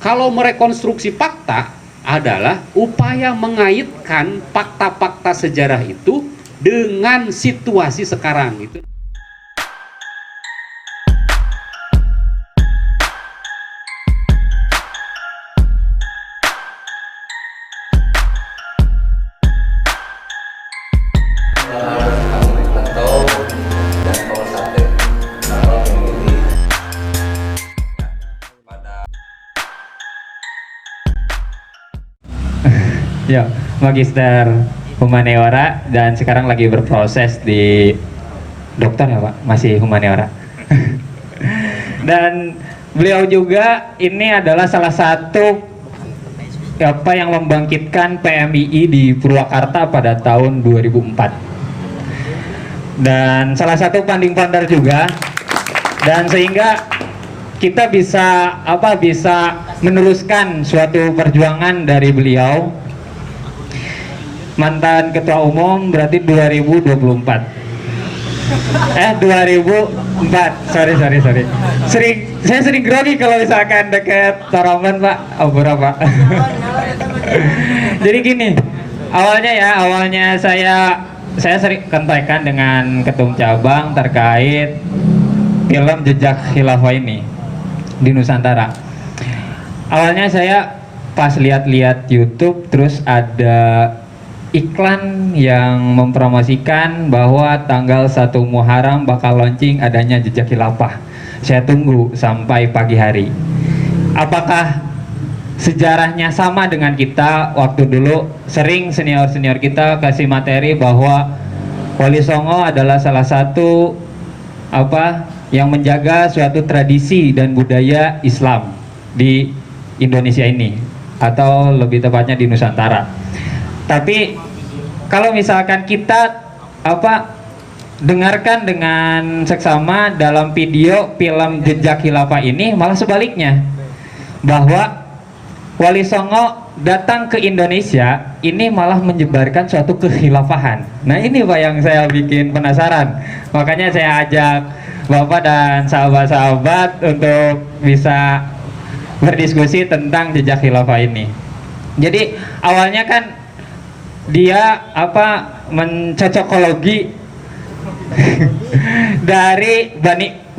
Kalau merekonstruksi fakta adalah upaya mengaitkan fakta-fakta sejarah itu dengan situasi sekarang itu. Ya, Magister Humaniora dan sekarang lagi berproses di dokter ya Pak, masih Humaniora. Dan beliau juga ini adalah salah satu yang membangkitkan PMII di Purwakarta pada tahun 2004. Dan salah satu founding father juga. Dan sehingga kita bisa bisa meneruskan suatu perjuangan dari beliau. Mantan ketua umum berarti 2024. 2004. Sorry. Saya sering grogi kalau misalkan dekat Taraman Pak. Berapa? Jadi gini, awalnya saya sering kontakkan dengan ketum cabang terkait film Jejak Khilafah ini di Nusantara. Awalnya saya pas lihat-lihat YouTube terus ada iklan yang mempromosikan bahwa tanggal 1 Muharram bakal launching adanya Jejak Khilafah. Saya tunggu sampai pagi hari. Apakah sejarahnya sama dengan kita? Waktu dulu sering senior-senior kita kasih materi bahwa Wali Songo adalah salah satu yang menjaga suatu tradisi dan budaya Islam di Indonesia ini, atau lebih tepatnya di Nusantara. Tapi kalau misalkan kita dengarkan dengan seksama dalam video film Jejak Khilafah ini, malah sebaliknya, bahwa Wali Songo datang ke Indonesia ini malah menyebarkan suatu kekhilafahan. Nah ini Pak yang saya bikin penasaran. Makanya saya ajak Bapak dan sahabat-sahabat untuk bisa berdiskusi tentang Jejak Khilafah ini. Jadi awalnya kan dia mencocokologi dari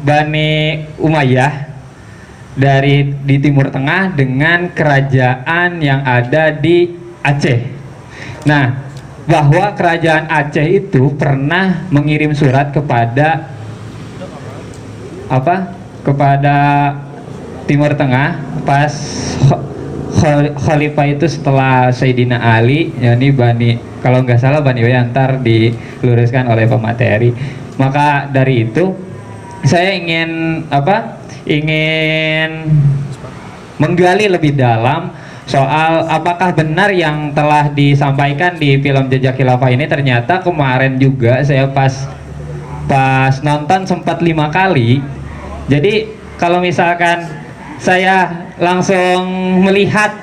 Bani Umayyah di Timur Tengah dengan kerajaan yang ada di Aceh. Nah, bahwa kerajaan Aceh itu pernah mengirim surat kepada Timur Tengah pas Khalifah itu setelah Sayyidina Ali, yakni kalau nggak salah Bani Umayyah, ntar diluruskan oleh pemateri. Maka dari itu saya ingin menggali lebih dalam soal apakah benar yang telah disampaikan di film Jejak Khilafah ini. Ternyata kemarin juga saya pas nonton sempat 5 kali. Jadi kalau misalkan saya langsung melihat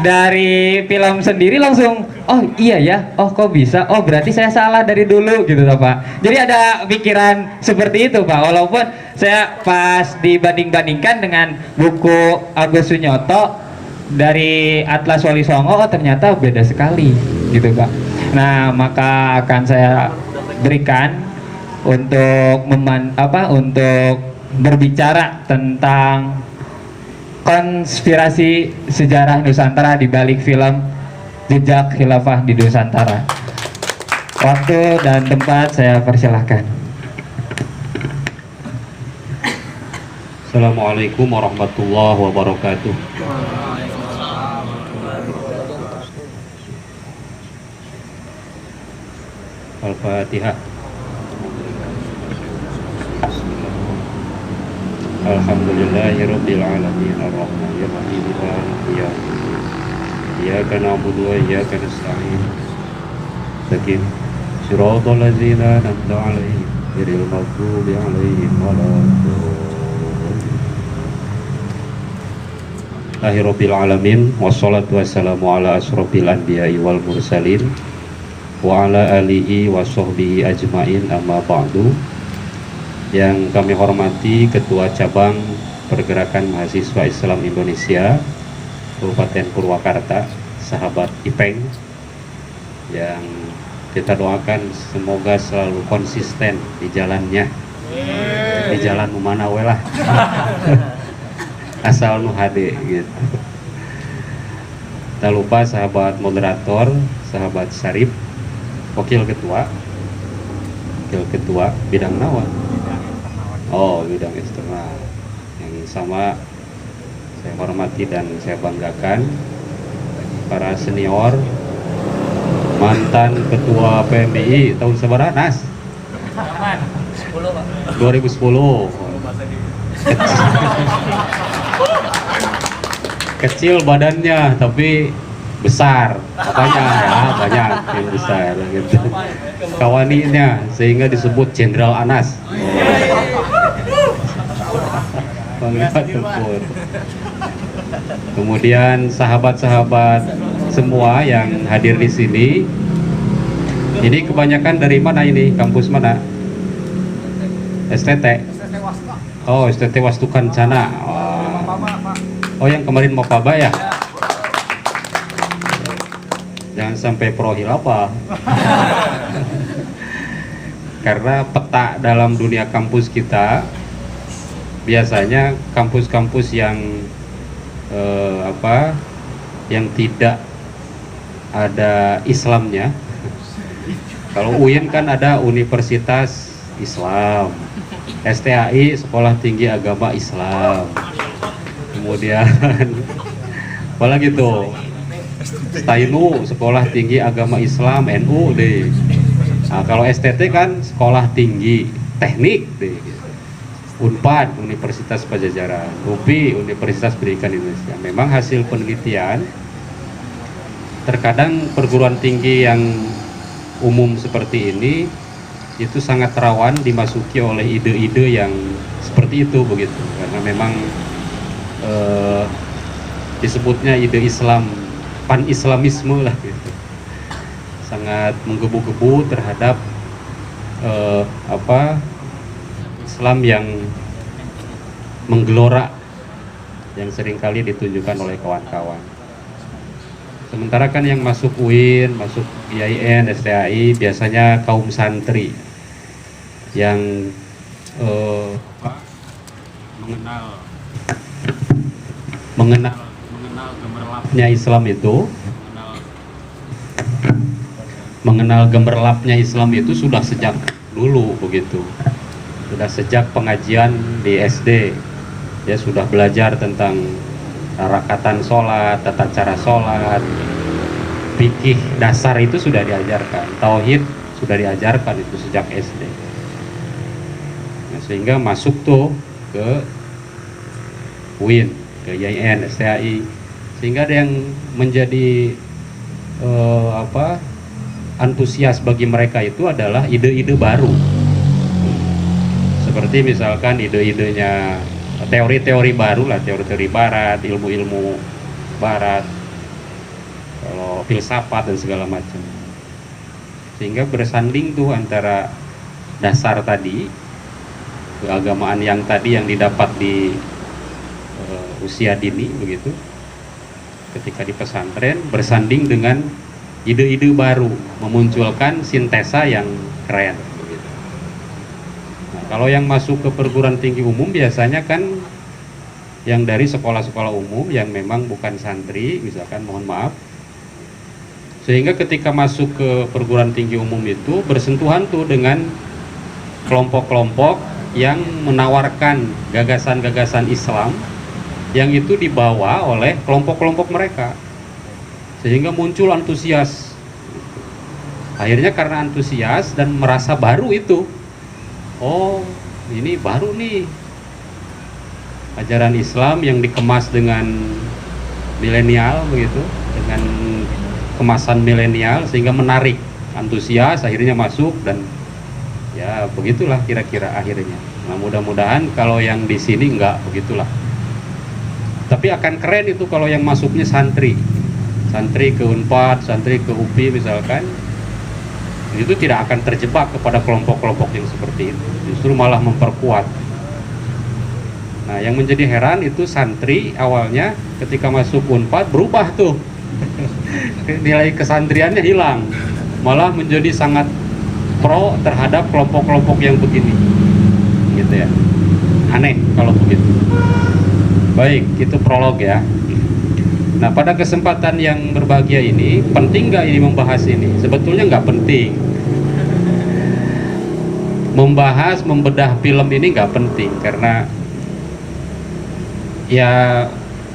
dari film sendiri, langsung oh iya ya, oh kok bisa, oh berarti saya salah dari dulu gitu Pak. Jadi ada pikiran seperti itu Pak, walaupun saya pas dibanding-bandingkan dengan buku Agus Sunyoto dari Atlas Wali Songo, oh ternyata beda sekali gitu Pak. Nah maka akan saya berikan untuk untuk berbicara tentang konspirasi sejarah Nusantara di balik film Jejak Khilafah di Nusantara. Waktu dan tempat saya persilahkan. Assalamualaikum warahmatullahi wabarakatuh. Al-Fatihah. Alhamdulillahirabbil alamin arrahmanir rahim maliki yaumiddin. Iyyaka na'budu wa iyyaka nasta'in. Shiratal ladzina an'amta 'alaihim ghairil maghdubi 'alaihim waladdallin. Rabbil alamin wassalatu wassalamu ala asrofil anbiya'i wal mursalin wa ala alihi wa sahbihi ajmain, amma ba'du. Yang kami hormati Ketua Cabang Pergerakan Mahasiswa Islam Indonesia Kabupaten Purwakarta, sahabat Ipeng, yang kita doakan semoga selalu konsisten di jalannya, di jalan mana we lah. Asal nu hade gitu. Tak lupa sahabat moderator, sahabat Syarif, wakil ketua bidang nawa. Oh, bidang eksternal. Yang sama saya hormati dan saya banggakan para senior, mantan ketua PMI tahun seberapa Nas? 2010. Kecil badannya tapi besar banyak yang besar gitu kawaninya sehingga disebut Jenderal Anas. Kemudian sahabat-sahabat semua yang hadir di sini, ini kebanyakan dari mana ini, kampus mana? STT. Oh, STT Wastu Kencana. Oh, yang kemarin mau Mapaba ya? Jangan sampai prohil apa. Karena peta dalam dunia kampus kita biasanya kampus-kampus yang yang tidak ada Islamnya. Kalau UIN kan ada Universitas Islam, STAI Sekolah Tinggi Agama Islam, kemudian apalagi tuh STAINU Sekolah Tinggi Agama Islam NU deh. Nah, kalau STT kan Sekolah Tinggi Teknik deh. UNPAD Universitas Pajajaran, UPI Universitas Pendidikan Indonesia. Memang hasil penelitian terkadang perguruan tinggi yang umum seperti ini itu sangat rawan dimasuki oleh ide-ide yang seperti itu begitu, karena memang disebutnya ide Islam, pan-islamisme lah gitu, sangat menggebu-gebu terhadap Islam yang menggelora yang seringkali ditunjukkan oleh kawan-kawan. Sementara kan yang masuk UIN, masuk IAIN, STAI biasanya kaum santri yang mengenal gemerlapnya Islam itu, mengenal gemerlapnya Islam itu sudah sejak dulu begitu. Sudah sejak pengajian di SD, ya sudah belajar tentang rakatan sholat, tata cara sholat, fikih dasar itu sudah diajarkan, tauhid sudah diajarkan itu sejak SD. Nah, sehingga masuk tuh ke UIN, ke IAIN, STAI, sehingga ada yang menjadi antusias bagi mereka itu adalah ide-ide baru. Seperti misalkan ide-idenya teori-teori baru lah, teori-teori barat, ilmu-ilmu barat, kalau filsafat dan segala macam. Sehingga bersanding tuh antara dasar tadi, keagamaan yang tadi yang didapat di usia dini begitu, ketika di pesantren bersanding dengan ide-ide baru, memunculkan sintesa yang keren. Kalau yang masuk ke perguruan tinggi umum biasanya kan yang dari sekolah-sekolah umum yang memang bukan santri, misalkan, mohon maaf. Sehingga ketika masuk ke perguruan tinggi umum itu bersentuhan tuh dengan kelompok-kelompok yang menawarkan gagasan-gagasan Islam yang itu dibawa oleh kelompok-kelompok mereka. Sehingga muncul antusias. Akhirnya karena antusias dan merasa baru itu, oh ini baru nih ajaran Islam yang dikemas dengan milenial begitu, dengan kemasan milenial sehingga menarik, antusias, akhirnya masuk dan ya begitulah kira-kira akhirnya. Nah, mudah-mudahan kalau yang di sini enggak begitulah. Tapi akan keren itu kalau yang masuknya santri ke Unpad, santri ke UPI misalkan, itu tidak akan terjebak kepada kelompok-kelompok yang seperti itu, justru malah memperkuat. Nah, yang menjadi heran itu santri awalnya ketika masuk Unpad berubah tuh. Nilai kesantriannya hilang. Malah menjadi sangat pro terhadap kelompok-kelompok yang begini. Gitu ya. Aneh kalau begitu. Baik, itu prolog ya. Nah, pada kesempatan yang berbahagia ini, penting nggak ini membahas ini? Sebetulnya nggak penting. Membahas, membedah film ini nggak penting, karena ya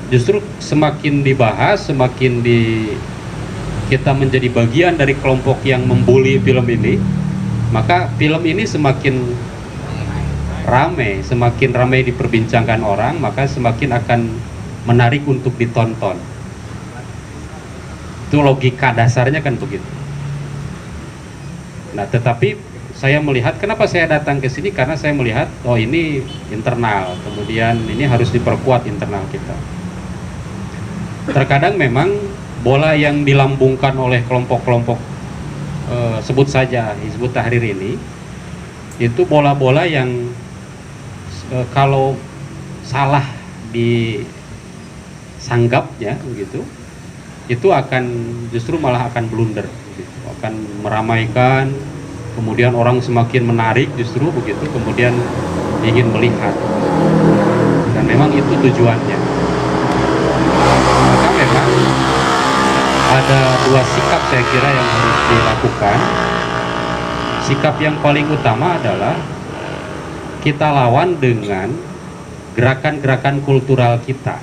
justru semakin dibahas, semakin kita menjadi bagian dari kelompok yang membuli film ini, maka film ini semakin ramai diperbincangkan orang, maka semakin akan menarik untuk ditonton. Itu logika dasarnya kan begitu. Nah, tetapi saya melihat, kenapa saya datang ke sini, karena saya melihat oh ini internal, kemudian ini harus diperkuat internal kita. Terkadang memang bola yang dilambungkan oleh kelompok-kelompok sebut saja Hizbut Tahrir ini, itu bola-bola yang kalau salah disanggapnya begitu, itu akan justru malah akan blunder gitu. Akan meramaikan, kemudian orang semakin menarik justru begitu, kemudian ingin melihat, dan memang itu tujuannya. Maka memang ada dua sikap saya kira yang harus dilakukan. Sikap yang paling utama adalah kita lawan dengan gerakan-gerakan kultural kita.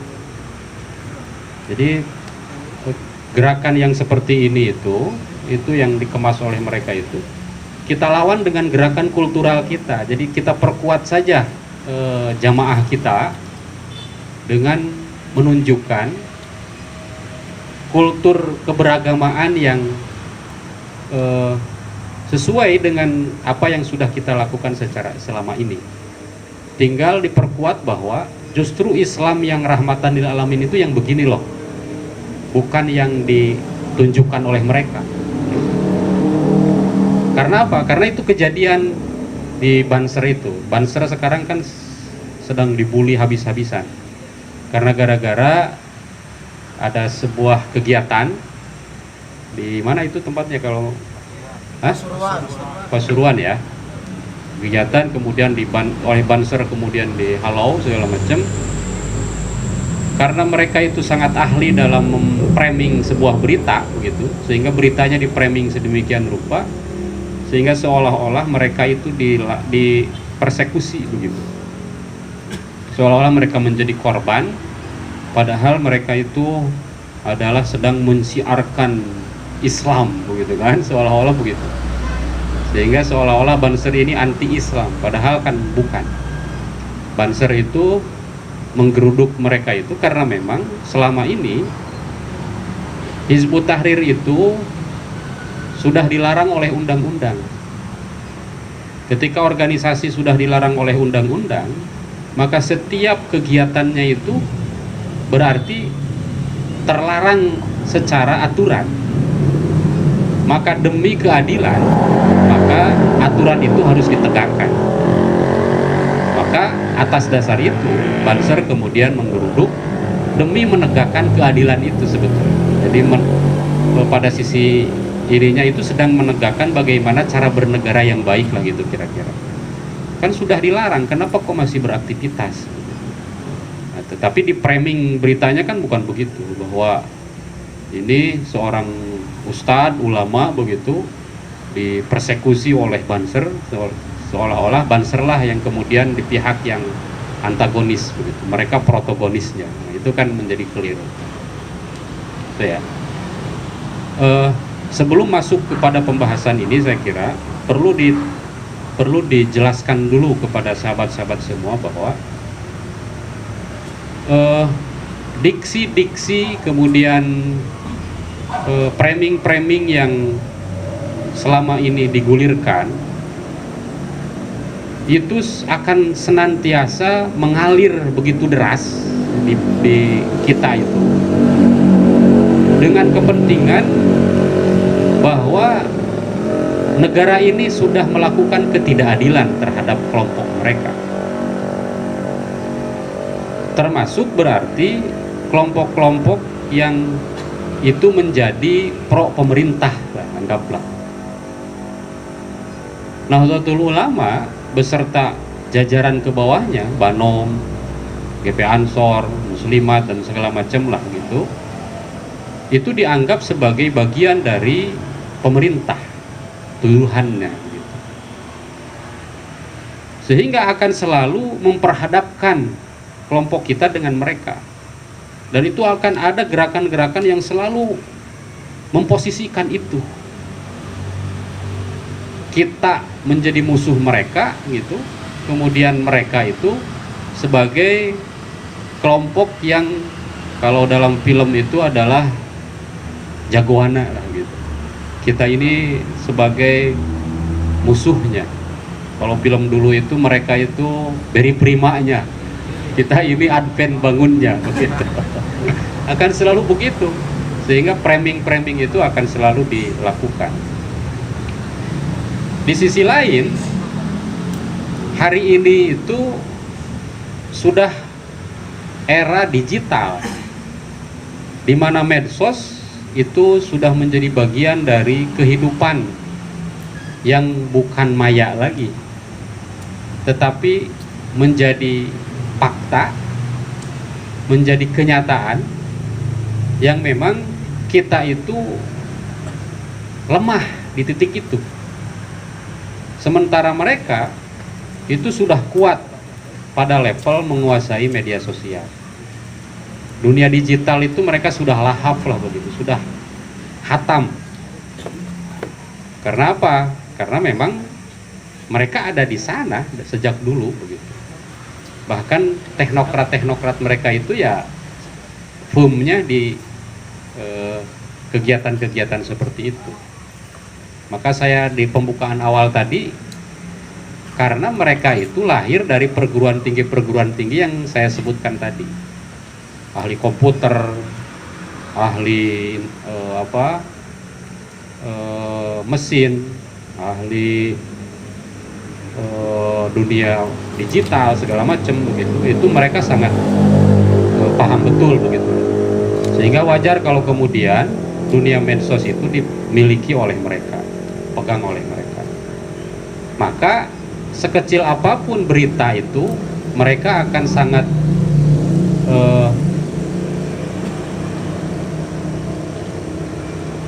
Jadi gerakan yang seperti ini itu yang dikemas oleh mereka itu, kita lawan dengan gerakan kultural kita. Jadi kita perkuat saja jamaah kita dengan menunjukkan kultur keberagamaan yang sesuai dengan apa yang sudah kita lakukan selama ini. Tinggal diperkuat bahwa justru Islam yang rahmatan lil alamin itu yang begini loh, bukan yang ditunjukkan oleh mereka. Karena apa? Karena itu kejadian di Banser itu. Banser sekarang kan sedang dibully habis-habisan. Karena gara-gara ada sebuah kegiatan di mana itu tempatnya kalau Pasuruan ya. Kegiatan kemudian oleh Banser kemudian dihalau segala macam. Karena mereka itu sangat ahli dalam memframing sebuah berita begitu, sehingga beritanya diframing sedemikian rupa sehingga seolah-olah mereka itu dipersekusi begitu. Seolah-olah mereka menjadi korban, padahal mereka itu adalah sedang mensiarkan Islam begitu kan, seolah-olah begitu. Sehingga seolah-olah Banser ini anti-Islam, padahal kan bukan. Banser itu menggeruduk mereka itu karena memang selama ini Hizbut Tahrir itu sudah dilarang oleh undang-undang. Ketika organisasi sudah dilarang oleh undang-undang, maka setiap kegiatannya itu berarti terlarang secara aturan. Maka demi keadilan, maka aturan itu harus ditegakkan. Maka atas dasar itu Banser kemudian menggeruduk demi menegakkan keadilan itu sebetulnya. Jadi pada sisi ininya itu sedang menegakkan bagaimana cara bernegara yang baik lah gitu kira-kira. Kan sudah dilarang, kenapa kok masih beraktivitas? Nah, tetapi di framing beritanya kan bukan begitu, bahwa ini seorang ustadz, ulama begitu dipersekusi oleh Banser, seolah-olah Banser lah yang kemudian di pihak yang antagonis begitu, mereka protagonisnya. Nah, itu kan menjadi keliru. Itu ya. Sebelum masuk kepada pembahasan ini, saya kira perlu dijelaskan dulu kepada sahabat-sahabat semua bahwa diksi-diksi kemudian framing-framing yang selama ini digulirkan itu akan senantiasa mengalir begitu deras di kita itu, dengan kepentingan bahwa negara ini sudah melakukan ketidakadilan terhadap kelompok mereka. termasuk berarti kelompok-kelompok yang itu menjadi pro pemerintah, anggaplah. Nahdlatul Ulama beserta jajaran ke bawahnya, Banom, GP Ansor, Muslimat dan segala macam lah gitu, itu dianggap sebagai bagian dari pemerintah, tuduhannya gitu. Sehingga akan selalu memperhadapkan kelompok kita dengan mereka, dan itu akan ada gerakan-gerakan yang selalu memposisikan itu, kita menjadi musuh mereka gitu, kemudian mereka itu sebagai kelompok yang kalau dalam film itu adalah jagoana lah gitu, kita ini sebagai musuhnya. Kalau film dulu itu mereka itu beri primanya, kita ini advent bangunnya begitu. Akan selalu begitu, sehingga framing-framing itu akan selalu dilakukan. Di sisi lain, hari ini itu sudah era digital, di mana medsos itu sudah menjadi bagian dari kehidupan yang bukan maya lagi, tetapi menjadi fakta, menjadi kenyataan yang memang kita itu lemah di titik itu. Sementara mereka itu sudah kuat pada level menguasai media sosial. Dunia digital itu mereka sudah lahap lah begitu, sudah hatam. Karena apa? Karena memang mereka ada di sana sejak dulu begitu. Bahkan teknokrat-teknokrat mereka itu ya boomnya di kegiatan-kegiatan seperti itu. Maka saya di pembukaan awal tadi, karena mereka itu lahir dari perguruan tinggi yang saya sebutkan tadi, ahli komputer, ahli mesin, ahli dunia digital segala macam begitu. Itu mereka sangat paham betul begitu, sehingga wajar kalau kemudian dunia medsos itu dimiliki oleh mereka, pegang oleh mereka. Maka sekecil apapun berita itu, mereka akan sangat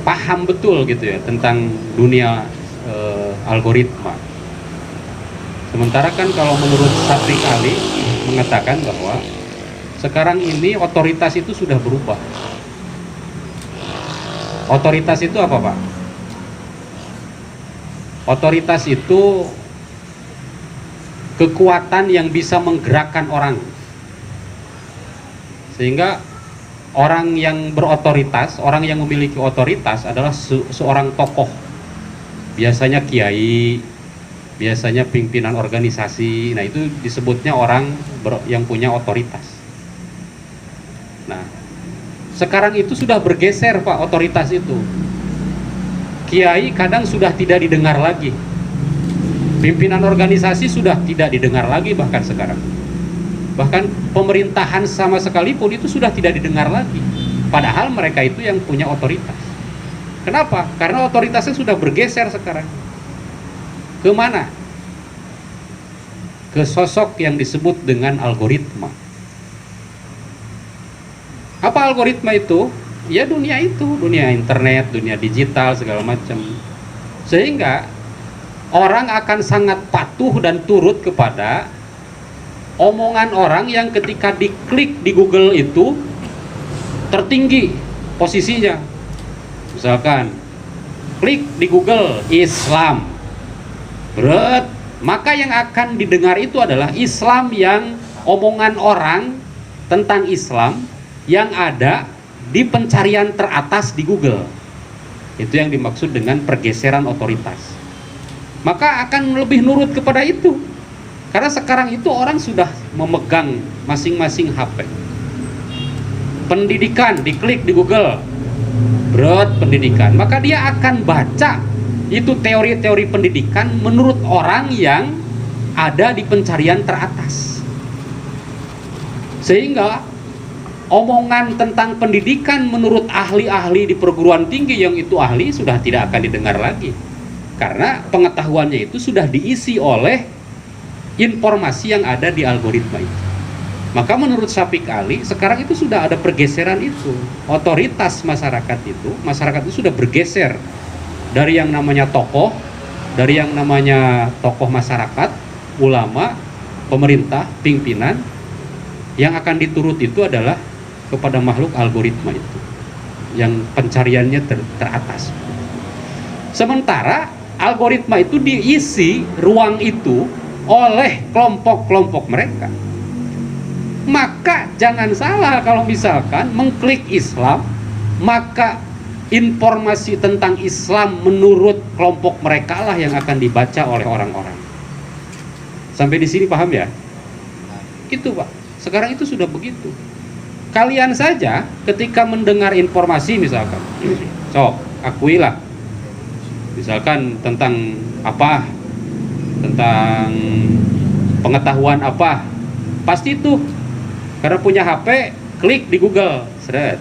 paham betul gitu ya tentang dunia algoritma. Sementara kan kalau menurut Sapri Ali mengatakan bahwa sekarang ini otoritas itu sudah berubah. Otoritas itu apa, Pak? Otoritas itu kekuatan yang bisa menggerakkan orang, sehingga orang yang berotoritas, orang yang memiliki otoritas adalah seorang tokoh, biasanya kiai, biasanya pimpinan organisasi. Nah, itu disebutnya orang yang punya otoritas. Nah, sekarang itu sudah bergeser, Pak, otoritas itu. Kiai kadang sudah tidak didengar lagi, pimpinan organisasi sudah tidak didengar lagi, bahkan sekarang. Bahkan pemerintahan sama sekalipun itu sudah tidak didengar lagi, padahal mereka itu yang punya otoritas. Kenapa? Karena otoritasnya sudah bergeser sekarang. Kemana? Ke sosok yang disebut dengan algoritma. Apa algoritma itu? Ya dunia itu, dunia internet, dunia digital, segala macam. Sehingga orang akan sangat patuh dan turut kepada omongan orang yang ketika diklik di Google itu tertinggi posisinya. Misalkan klik di Google Islam, maka yang akan didengar itu adalah Islam, yang omongan orang tentang Islam yang ada di pencarian teratas di Google. Itu yang dimaksud dengan pergeseran otoritas. Maka akan lebih nurut kepada itu, karena sekarang itu orang sudah memegang masing-masing HP. Pendidikan, diklik di Google, pendidikan, maka dia akan baca itu teori-teori pendidikan menurut orang yang ada di pencarian teratas. Sehingga omongan tentang pendidikan menurut ahli-ahli di perguruan tinggi yang itu ahli sudah tidak akan didengar lagi, karena pengetahuannya itu sudah diisi oleh informasi yang ada di algoritma itu. Maka menurut Syafiq Ali sekarang itu sudah ada pergeseran itu, otoritas masyarakat itu sudah bergeser dari yang namanya tokoh, dari yang namanya tokoh masyarakat, ulama, pemerintah, pimpinan, yang akan diturut itu adalah kepada makhluk algoritma itu yang pencariannya teratas. Sementara algoritma itu diisi ruang itu oleh kelompok-kelompok mereka. Maka jangan salah kalau misalkan mengklik Islam, maka informasi tentang Islam menurut kelompok mereka lah yang akan dibaca oleh orang-orang. Sampai di sini paham ya? Itu Pak, sekarang itu sudah begitu. Kalian saja ketika mendengar informasi misalkan, akuilah, misalkan tentang apa, tentang pengetahuan apa, pasti itu karena punya HP, klik di Google, seret,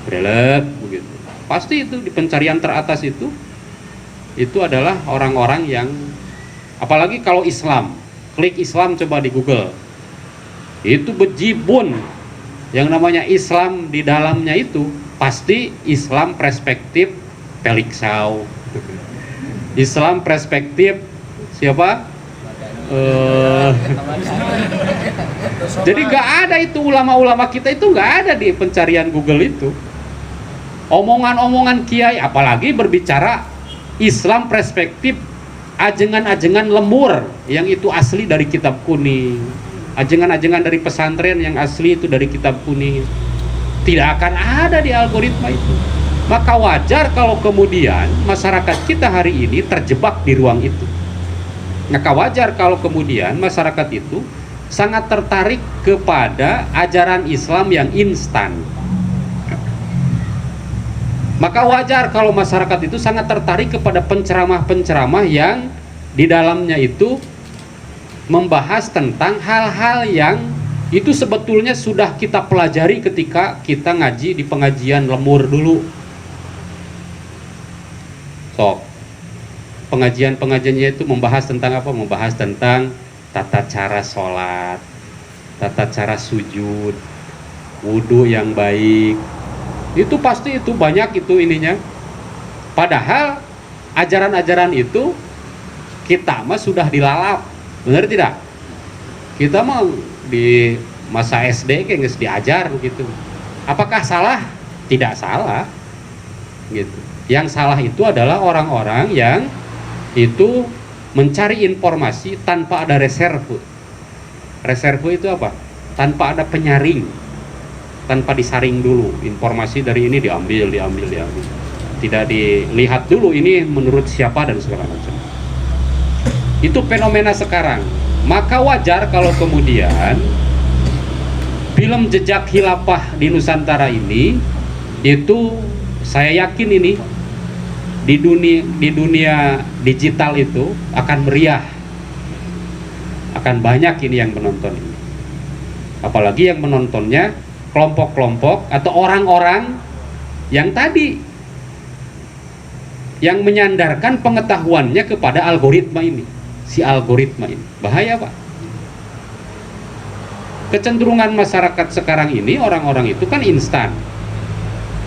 belek, begitu. Pasti itu di pencarian teratas itu adalah orang-orang yang, apalagi kalau Islam, klik Islam coba di Google, itu bejibun yang namanya Islam di dalamnya itu pasti Islam perspektif Peliksau, Islam perspektif siapa? Jadi nggak ada itu, ulama-ulama kita itu nggak ada di pencarian Google itu. Omongan-omongan kiai, apalagi berbicara Islam perspektif ajengan-ajengan lemur yang itu asli dari kitab kuning, ajengan-ajengan dari pesantren yang asli itu dari kitab kuning, tidak akan ada di algoritma itu. Maka wajar kalau kemudian masyarakat kita hari ini terjebak di ruang itu. Maka wajar kalau kemudian masyarakat itu sangat tertarik kepada ajaran Islam yang instan. Maka wajar kalau masyarakat itu sangat tertarik kepada penceramah-penceramah yang di dalamnya itu membahas tentang hal-hal yang itu sebetulnya sudah kita pelajari ketika kita ngaji di pengajian lemur dulu. Pengajiannya itu membahas tentang apa? Membahas tentang tata cara sholat, tata cara sujud, wudhu yang baik. Itu pasti itu banyak itu ininya. Padahal ajaran-ajaran itu kita mah sudah dilalap, benar tidak? Kita mah di masa SD kayak nggak diajar gitu. Apakah salah? Tidak salah, gitu. Yang salah itu adalah orang-orang yang itu mencari informasi tanpa ada reserve. Reserve itu apa? Tanpa ada penyaring, tanpa disaring dulu. Informasi dari ini diambil. Tidak dilihat dulu ini menurut siapa dan segala macam. Itu fenomena sekarang. Maka wajar kalau kemudian film Jejak Khilafah di Nusantara ini itu saya yakin ini di dunia digital itu akan meriah, akan banyak ini yang menonton ini. Apalagi yang menontonnya kelompok-kelompok atau orang-orang yang tadi yang menyandarkan pengetahuannya kepada algoritma ini. Si algoritma ini bahaya Pak. Kecenderungan masyarakat sekarang ini orang-orang itu kan instan.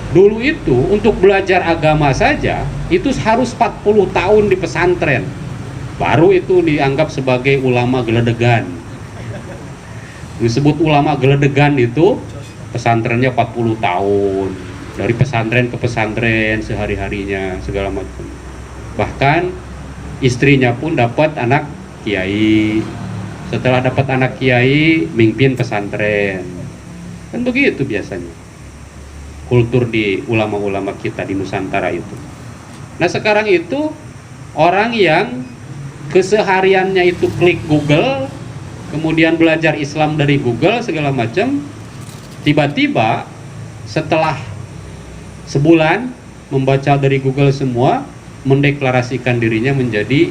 Dulu itu untuk belajar agama saja itu harus 40 tahun di pesantren, baru itu dianggap sebagai ulama geledegan. Disebut ulama geledegan itu pesantrennya 40 tahun, dari pesantren ke pesantren sehari-harinya segala macam. Bahkan istrinya pun dapat anak kiai, setelah dapat anak kiai mimpin pesantren, kan begitu biasanya kultur di ulama-ulama kita di Nusantara itu. Nah sekarang itu orang yang kesehariannya itu klik Google, kemudian belajar Islam dari Google segala macam, tiba-tiba setelah sebulan membaca dari Google semua, mendeklarasikan dirinya menjadi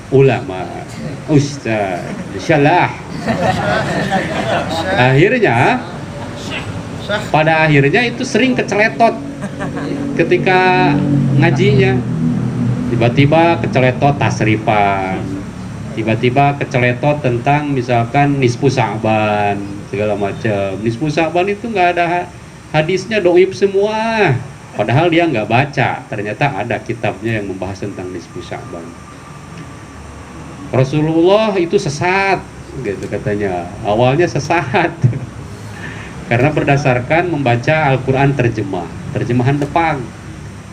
ulama, ustaz, syalah. Akhirnya, pada akhirnya itu sering keceletot ketika ngajinya. Tiba-tiba keceletot tasrifan, tiba-tiba keceletot tentang misalkan nisfu Sa'ban segala macam. Nisfu Sa'ban itu nggak ada hadisnya, doib semua. Padahal dia nggak baca, ternyata ada kitabnya yang membahas tentang nisfu Sa'ban. Rasulullah itu sesat, gitu katanya. Awalnya sesat karena berdasarkan membaca Al-Quran terjemahan depan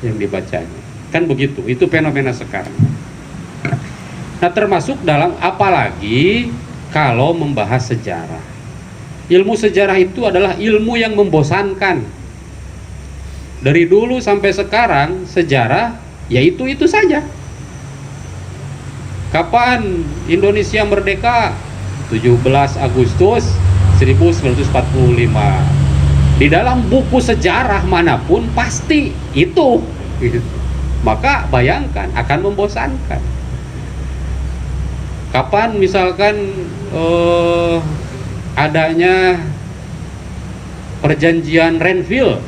yang dibacanya. Kan begitu, itu fenomena sekarang. Nah, termasuk dalam, apalagi kalau membahas sejarah. Ilmu sejarah itu adalah ilmu yang membosankan. Dari dulu sampai sekarang sejarah yaitu itu saja. Kapan Indonesia merdeka? 17 Agustus 1945. Di dalam buku sejarah manapun pasti itu. Maka bayangkan, akan membosankan. Kapan misalkan adanya perjanjian Renville,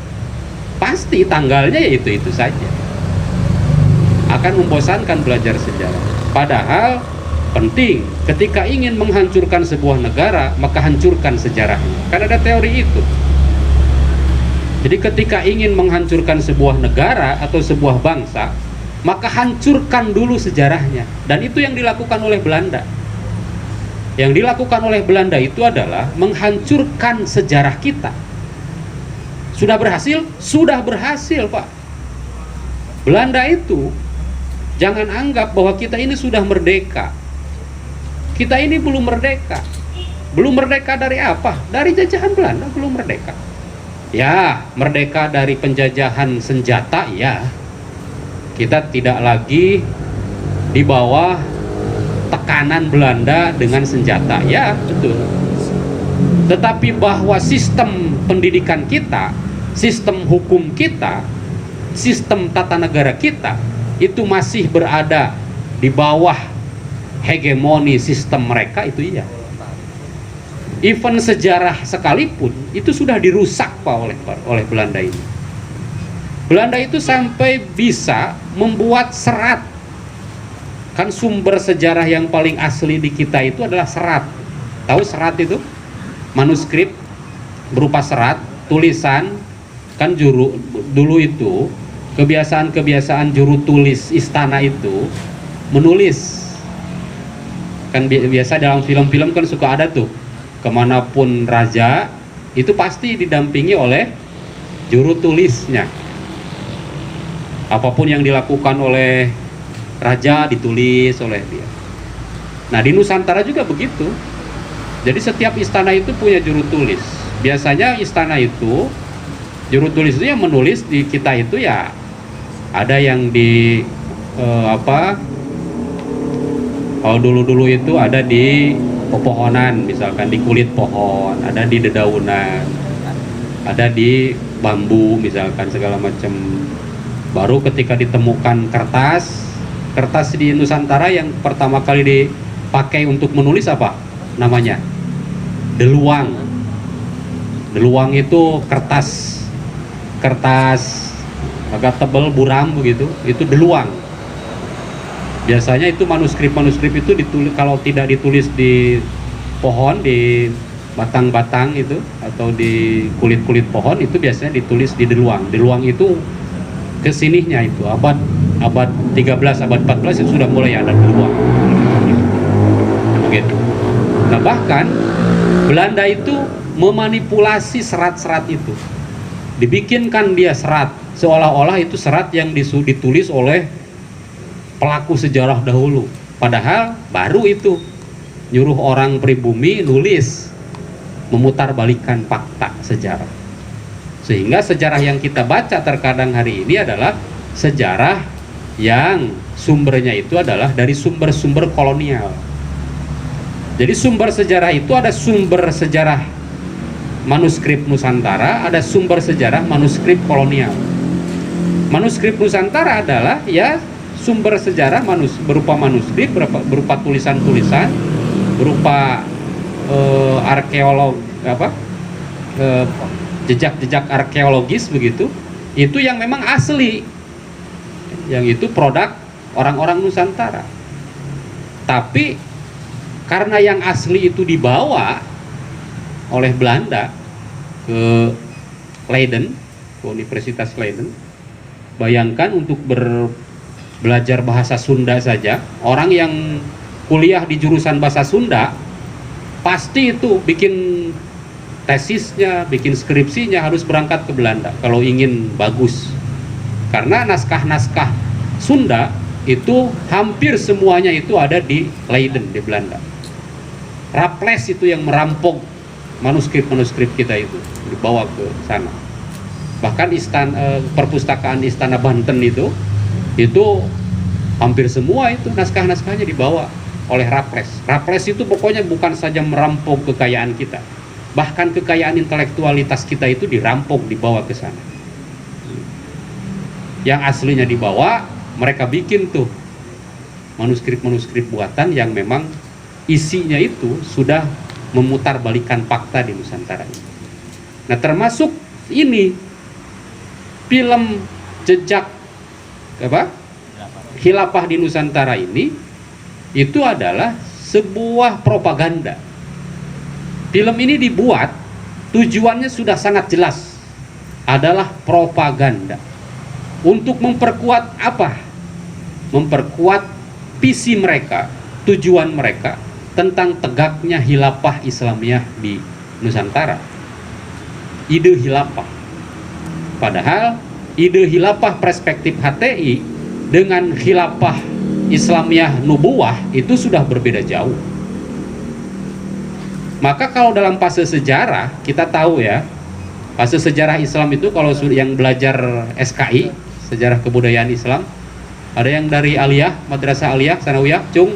pasti tanggalnya ya itu saja. Akan membosankan belajar sejarah. Padahal penting, ketika ingin menghancurkan sebuah negara, maka hancurkan sejarahnya. Kan ada teori itu. Jadi ketika ingin menghancurkan sebuah negara atau sebuah bangsa, maka hancurkan dulu sejarahnya. Dan itu yang dilakukan oleh Belanda. Yang dilakukan oleh Belanda itu adalah menghancurkan sejarah kita. Sudah berhasil? Sudah berhasil, Pak. Belanda itu, jangan anggap bahwa kita ini sudah merdeka. Kita ini belum merdeka. Belum merdeka dari apa? Dari jajahan Belanda belum merdeka. Ya, merdeka dari penjajahan senjata, ya. Kita tidak lagi di bawah tekanan Belanda dengan senjata, ya, betul. Tetapi bahwa sistem pendidikan kita, sistem hukum kita, sistem tata negara kita, itu masih berada di bawah hegemoni sistem mereka, itu iya. Event sejarah sekalipun itu sudah dirusak, Pak, oleh Belanda ini. Belanda itu sampai bisa membuat serat. Kan sumber sejarah yang paling asli di kita itu adalah serat. Tahu serat itu? Manuskrip berupa serat, tulisan. Kan dulu itu kebiasaan juru tulis istana itu menulis. Kan biasa dalam film-film kan suka ada tuh, kemanapun raja itu pasti didampingi oleh juru tulisnya. Apapun yang dilakukan oleh raja ditulis oleh dia. Nah, di Nusantara juga begitu. Jadi setiap istana itu punya juru tulis. Biasanya istana itu, juru tulis itu yang menulis di kita itu ya ada yang di kalau dulu-dulu itu ada di pepohonan, misalkan di kulit pohon, ada di dedaunan, ada di bambu, misalkan segala macam. Baru ketika ditemukan kertas di Nusantara yang pertama kali dipakai untuk menulis apa namanya? Deluang. Deluang itu kertas agak tebal, buram begitu, itu deluang. Biasanya itu manuskrip itu ditulis, kalau tidak ditulis di pohon, di batang-batang itu atau di kulit-kulit pohon, itu biasanya ditulis di deluang. Deluang itu kesininya itu abad 13, abad 14 itu sudah mulai ada deluang. Begitu. Nah, bahkan Belanda itu memanipulasi serat-serat itu. Dibikinkan dia serat seolah-olah itu serat yang ditulis oleh pelaku sejarah dahulu, padahal baru itu nyuruh orang pribumi nulis, memutarbalikkan fakta sejarah. Sehingga sejarah yang kita baca terkadang hari ini adalah sejarah yang sumbernya itu adalah dari sumber-sumber kolonial. Jadi sumber sejarah itu ada sumber sejarah manuskrip Nusantara, ada sumber sejarah manuskrip kolonial. Manuskrip Nusantara adalah ya sumber sejarah berupa manuskrip, berupa tulisan-tulisan, berupa arkeolog jejak-jejak arkeologis begitu, itu yang memang asli, yang itu produk orang-orang Nusantara. Tapi karena yang asli itu dibawa oleh Belanda ke Leiden, ke Universitas Leiden, bayangkan untuk belajar bahasa Sunda saja, orang yang kuliah di jurusan bahasa Sunda pasti itu bikin tesisnya, bikin skripsinya harus berangkat ke Belanda kalau ingin bagus. Karena naskah-naskah Sunda itu hampir semuanya itu ada di Leiden, di Belanda. Raffles itu yang merampok manuskrip-manuskrip kita itu, dibawa ke sana. Bahkan perpustakaan Istana Banten itu hampir semua itu naskah-naskahnya dibawa oleh Raffles. Raffles itu pokoknya bukan saja merampok kekayaan kita, bahkan kekayaan intelektualitas kita itu dirampok, dibawa ke sana. Yang aslinya dibawa, mereka bikin tuh manuskrip-manuskrip buatan yang memang isinya itu sudah memutarbalikkan fakta di Nusantara ini. Nah, termasuk ini film jejak khilafah di Nusantara ini, itu adalah sebuah propaganda. Film ini dibuat, tujuannya sudah sangat jelas, adalah propaganda. Untuk memperkuat apa? Memperkuat visi mereka, tujuan mereka tentang tegaknya khilafah Islamiyah di Nusantara. Ide khilafah. Padahal ide khilafah perspektif HTI dengan khilafah Islamiyah nubuwah itu sudah berbeda jauh. Maka kalau dalam fase sejarah, kita tahu ya, fase sejarah Islam itu kalau yang belajar SKI, sejarah kebudayaan Islam, ada yang dari Aliyah, Madrasah Aliyah, Sanawiyah, Cung?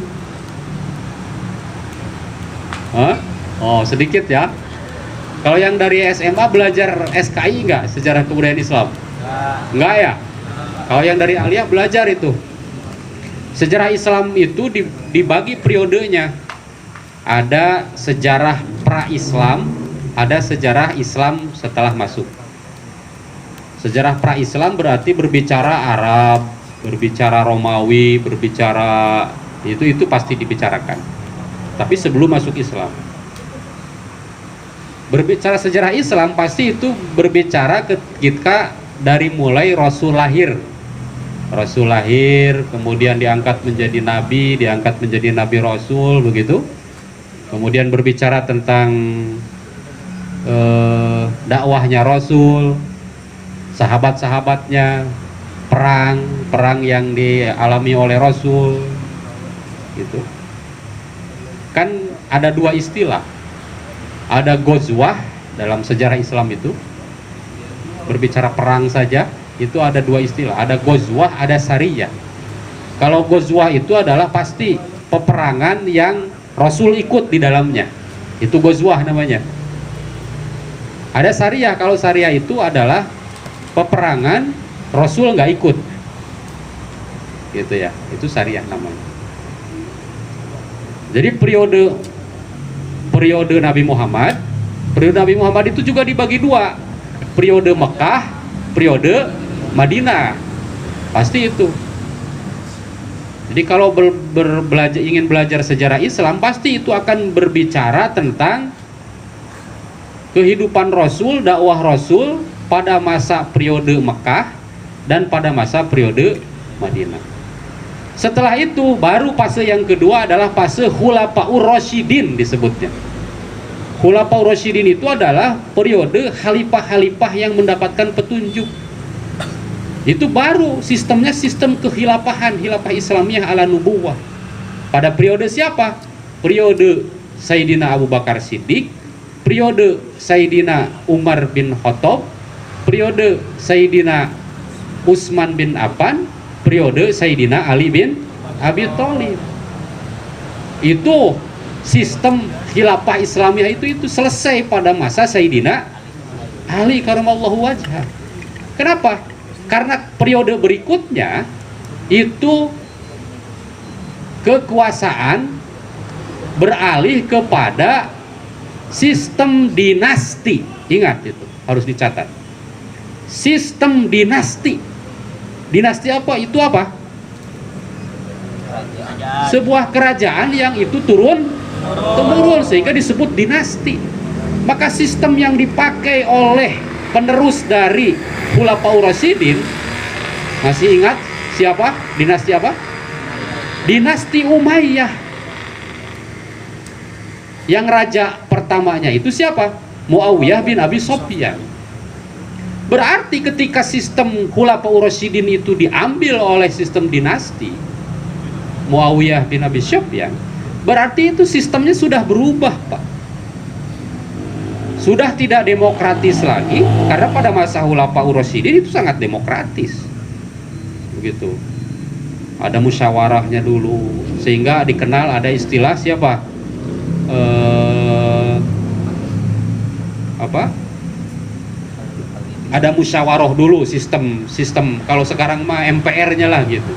Oh, sedikit ya. Kalau yang dari SMA belajar SKI enggak, sejarah kebudayaan Islam? Enggak ya? Kalau yang dari Aliyah belajar itu. Sejarah Islam itu dibagi periodenya. Ada sejarah pra-Islam, ada sejarah Islam setelah masuk. Sejarah pra-Islam berarti berbicara Arab, berbicara Romawi, berbicara itu pasti dibicarakan. Tapi sebelum masuk Islam. Berbicara sejarah Islam pasti itu berbicara ketika dari mulai Rasul lahir. Rasul lahir, kemudian diangkat menjadi nabi, diangkat menjadi nabi rasul, begitu. Kemudian berbicara tentang dakwahnya Rasul, sahabat-sahabatnya, perang yang dialami oleh Rasul, gitu. Kan ada dua istilah, ada ghazwah dalam sejarah Islam itu, berbicara perang saja, itu ada dua istilah, ada ghazwah, ada sariyah. Kalau ghazwah itu adalah pasti peperangan yang Rasul ikut di dalamnya, itu ghazwah namanya. Ada sariyah, kalau sariyah itu adalah peperangan Rasul nggak ikut, gitu ya, itu sariyah namanya. Jadi periode Nabi Muhammad itu juga dibagi dua, periode Mekah, periode Madinah, pasti itu. Jadi kalau ingin belajar sejarah Islam, pasti itu akan berbicara tentang kehidupan Rasul, dakwah Rasul pada masa periode Mekah dan pada masa periode Madinah. Setelah itu baru fase yang kedua adalah fase Khulafaur Rasyidin disebutnya. Khulafaur Rasyidin itu adalah periode khalifah-khalifah yang mendapatkan petunjuk. Itu baru sistemnya sistem kekhilafahan, khilafah Islamiyah ala nubuwah. Pada periode siapa? Periode Sayyidina Abu Bakar Siddiq, periode Sayyidina Umar bin Khattab, periode Sayyidina Utsman bin Affan, periode Sayyidina Ali bin Abi Thalib. Itu sistem khilafah Islamiyah itu selesai pada masa Sayyidina Ali karamallahu wajhah. Kenapa? Karena periode berikutnya itu kekuasaan beralih kepada sistem dinasti. Ingat itu, harus dicatat. Sistem dinasti. Dinasti apa? Itu apa? Sebuah kerajaan yang itu turun-temurun sehingga disebut dinasti. Maka sistem yang dipakai oleh penerus dari Khulafaur Rasyidin, masih ingat siapa? Dinasti apa? Dinasti Umayyah. Yang raja pertamanya itu siapa? Muawiyah bin Abi Sufyan. Berarti ketika sistem Khulafaur Rasyidin itu diambil oleh sistem dinasti Muawiyah bin Abi Sufyan, berarti itu sistemnya sudah berubah, Pak. Sudah tidak demokratis lagi, karena pada masa Khulafaur Rasyidin itu sangat demokratis. Begitu. Ada musyawarahnya dulu, sehingga dikenal ada istilah siapa? Ada musyawarah dulu, sistem kalau sekarang mah MPR-nya lah gitu.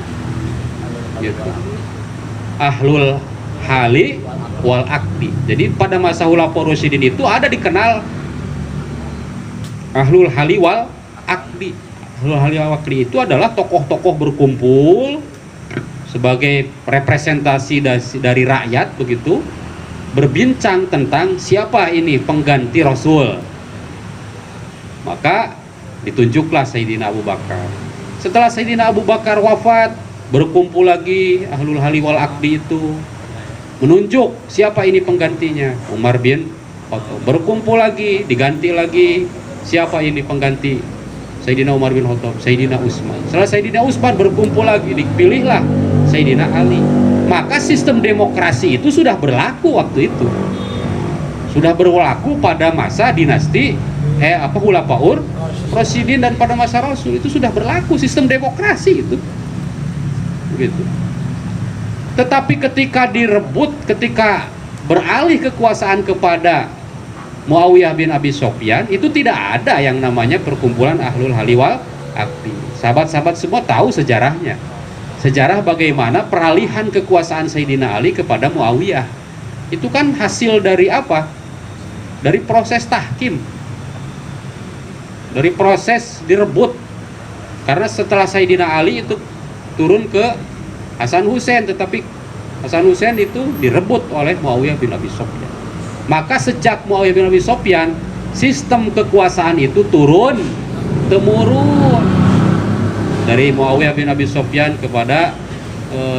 Ahlul hali wal akdi. Jadi pada masa Khulafaur Rasyidin itu ada dikenal ahlul hali wal akdi. Ahlul hali wal akdi itu adalah tokoh-tokoh berkumpul sebagai representasi dari rakyat, begitu, berbincang tentang siapa ini pengganti Rasul. Maka ditunjuklah Sayyidina Abu Bakar. Setelah Sayyidina Abu Bakar wafat, berkumpul lagi ahlul hali wal akdi itu, menunjuk siapa ini penggantinya, Umar bin Khattab. Berkumpul lagi, diganti lagi, siapa ini pengganti Sayyidina Umar bin Khattab? Sayyidina Utsman. Setelah Sayyidina Utsman berkumpul lagi, dipilihlah Sayyidina Ali. Maka sistem demokrasi itu sudah berlaku waktu itu. Sudah berlaku pada masa dinasti Khulafaur Rasyidin, dan pada masa Rasul itu sudah berlaku sistem demokrasi itu. Begitu. Tetapi ketika direbut, ketika beralih kekuasaan kepada Muawiyah bin Abi Sufyan, itu tidak ada yang namanya perkumpulan ahlul hali wal akdi. Sahabat-sahabat semua tahu sejarahnya. Sejarah bagaimana peralihan kekuasaan Sayyidina Ali kepada Muawiyah. Itu kan hasil dari apa? Dari proses tahkim. Dari proses direbut. Karena setelah Sayyidina Ali itu turun ke Hasan Hussein, tetapi Hasan Hussein itu direbut oleh Muawiyah bin Abi Sufyan. Maka sejak Muawiyah bin Abi Sufyan, sistem kekuasaan itu turun temurun dari Muawiyah bin Abi Sufyan kepada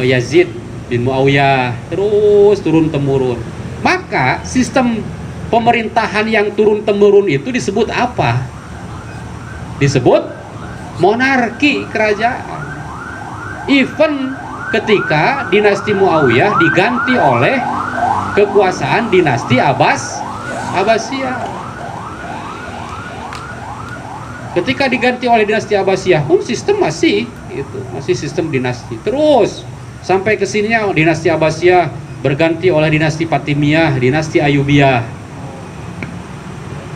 Yazid bin Muawiyah, terus turun temurun. Maka sistem pemerintahan yang turun temurun itu disebut apa? Disebut monarki kerajaan. Even ketika dinasti Muawiyah diganti oleh kekuasaan dinasti Abbasiyah. Ketika diganti oleh dinasti Abbasiyah pun sistem masih sistem dinasti. Terus sampai ke sininya dinasti Abbasiyah berganti oleh dinasti Fatimiyah, dinasti Ayyubiyah.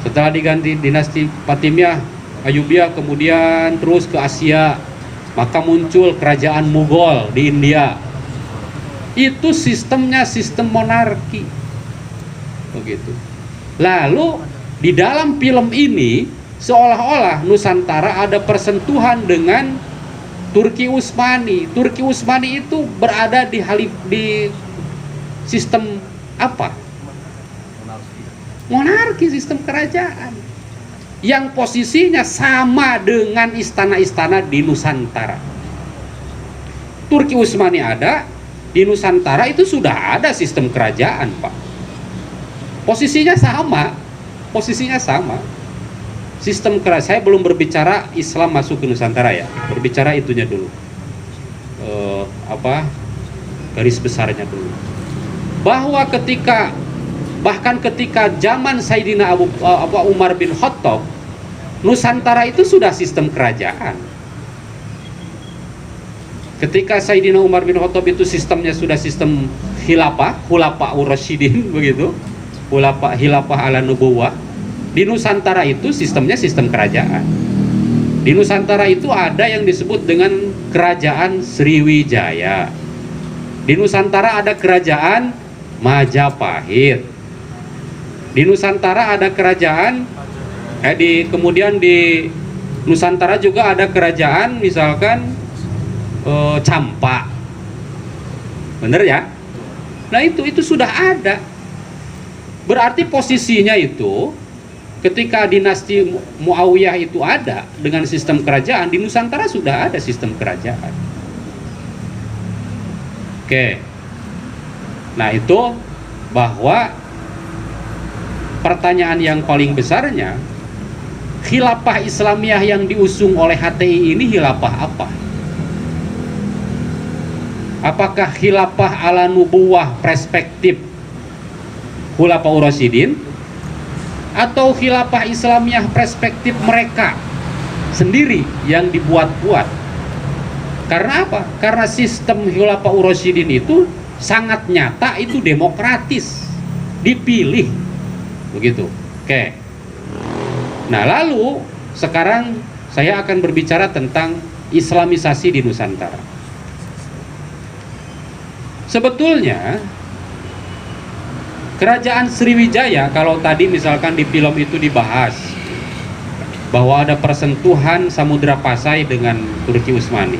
Setelah diganti dinasti Fatimiyah, Ayyubiyah, kemudian terus ke Asia, maka muncul kerajaan Mughal di India. Itu sistemnya sistem monarki. Begitu. Lalu di dalam film ini seolah-olah Nusantara ada persentuhan dengan Turki Utsmani. Turki Utsmani itu berada di sistem apa? Monarki, sistem kerajaan yang posisinya sama dengan istana-istana di Nusantara. Turki Utsmani ada, di Nusantara itu sudah ada sistem kerajaan, Pak. Posisinya sama. Sistem kerajaan. Saya belum berbicara Islam masuk ke Nusantara ya, berbicara itunya dulu. Garis besarnya dulu. Bahwa bahkan ketika zaman Sayyidina Umar bin Khattab, Nusantara itu sudah sistem kerajaan. Ketika Sayyidina Umar bin Khattab itu sistemnya sudah sistem Khulafaur Rasyidin, begitu. Khilafah ala nubuwah. Di Nusantara itu sistemnya sistem kerajaan. Di Nusantara itu ada yang disebut dengan Kerajaan Sriwijaya. Di Nusantara ada Kerajaan Majapahit. Di Nusantara ada kerajaan kemudian di Nusantara juga ada kerajaan misalkan Campa. Bener ya? Nah itu sudah ada. Berarti posisinya itu ketika dinasti Muawiyah itu ada dengan sistem kerajaan, di Nusantara sudah ada sistem kerajaan. Oke. Nah itu bahwa pertanyaan yang paling besarnya, khilafah Islamiyah yang diusung oleh HTI ini khilafah apa? Apakah khilafah ala nubuwah perspektif Khulafaur Rasyidin, atau khilafah Islamiyah perspektif mereka sendiri yang dibuat-buat? Karena apa? Karena sistem Khulafaur Rasyidin itu sangat nyata, itu demokratis, dipilih begitu. Oke. Nah lalu sekarang saya akan berbicara tentang Islamisasi di Nusantara. Sebetulnya Kerajaan Sriwijaya, kalau tadi misalkan di film itu dibahas bahwa ada persentuhan Samudra Pasai dengan Turki Utsmani.